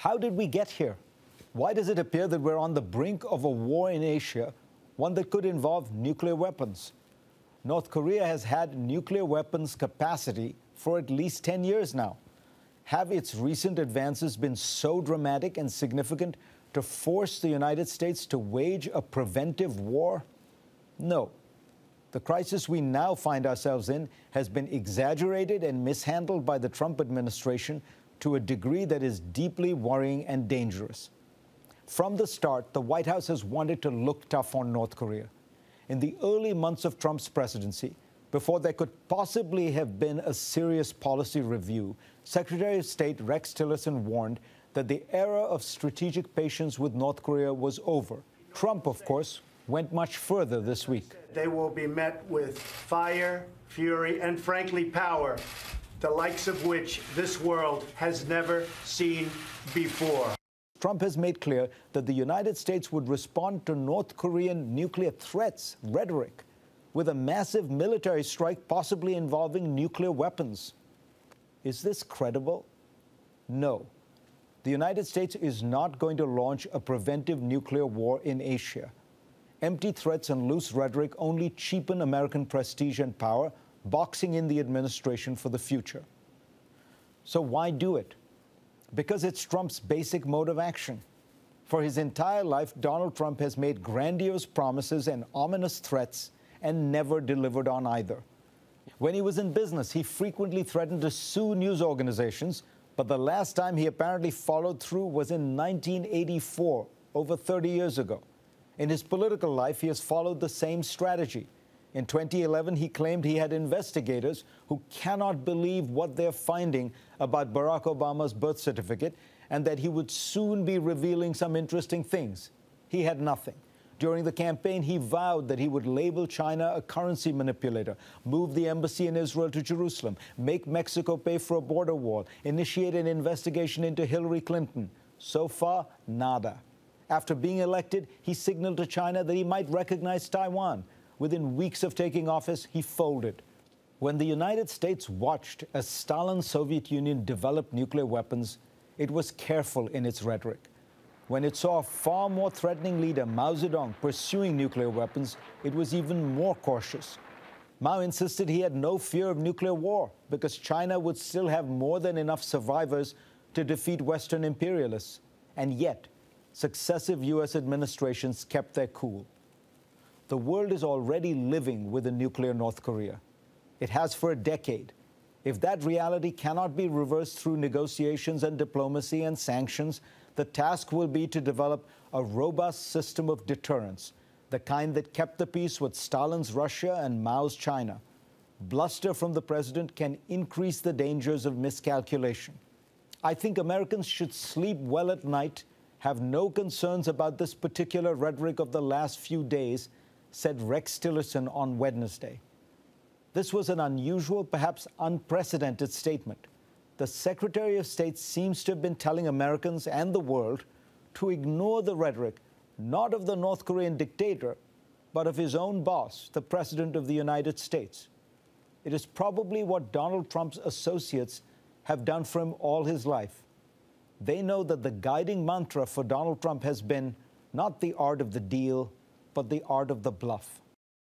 How did we get here? Why does it appear that we're on the brink of a war in Asia, one that could involve nuclear weapons? North Korea has had nuclear weapons capacity for at least 10 years now. Have its recent advances been so dramatic and significant to force the United States to wage a preventive war? No. The crisis we now find ourselves in has been exaggerated and mishandled by the Trump administration to a degree that is deeply worrying and dangerous. From the start, the White House has wanted to look tough on North Korea. In the early months of Trump's presidency, before there could possibly have been a serious policy review, Secretary of State Rex Tillerson warned that the era of strategic patience with North Korea was over. Trump, of course, went much further this week. They will be met with fire, fury, and frankly, power, the likes of which this world has never seen before. Trump has made clear that the United States would respond to North Korean nuclear threats rhetoric with a massive military strike possibly involving nuclear weapons. Is this credible? No. The United States is not going to launch a preventive nuclear war in Asia. Empty threats and loose rhetoric only cheapen American prestige and power, boxing in the administration for the future. So why do it? Because it's Trump's basic mode of action. For his entire life, Donald Trump has made grandiose promises and ominous threats and never delivered on either. When he was in business, he frequently threatened to sue news organizations, but the last time he apparently followed through was in 1984, over 30 years ago. In his political life, he has followed the same strategy. In 2011, he claimed he had investigators who cannot believe what they're finding about Barack Obama's birth certificate and that he would soon be revealing some interesting things. He had nothing. During the campaign, he vowed that he would label China a currency manipulator, move the embassy in Israel to Jerusalem, make Mexico pay for a border wall, initiate an investigation into Hillary Clinton. So far, nada. After being elected, he signaled to China that he might recognize Taiwan. Within weeks of taking office, he folded. When the United States watched as Stalin's Soviet Union developed nuclear weapons, it was careful in its rhetoric. When it saw a far more threatening leader, Mao Zedong, pursuing nuclear weapons, it was even more cautious. Mao insisted he had no fear of nuclear war because China would still have more than enough survivors to defeat Western imperialists. And yet, successive U.S. administrations kept their cool. The world is already living with a nuclear North Korea. It has for a decade. If that reality cannot be reversed through negotiations and diplomacy and sanctions, the task will be to develop a robust system of deterrence, the kind that kept the peace with Stalin's Russia and Mao's China. Bluster from the president can increase the dangers of miscalculation. I think Americans should sleep well at night, have no concerns about this particular rhetoric of the last few days, said Rex Tillerson on Wednesday. This was an unusual, perhaps unprecedented statement. The Secretary of State seems to have been telling Americans and the world to ignore the rhetoric, not of the North Korean dictator, but of his own boss, the President of the United States. It is probably what Donald Trump's associates have done for him all his life. They know that the guiding mantra for Donald Trump has been not the art of the deal, but the art of the bluff.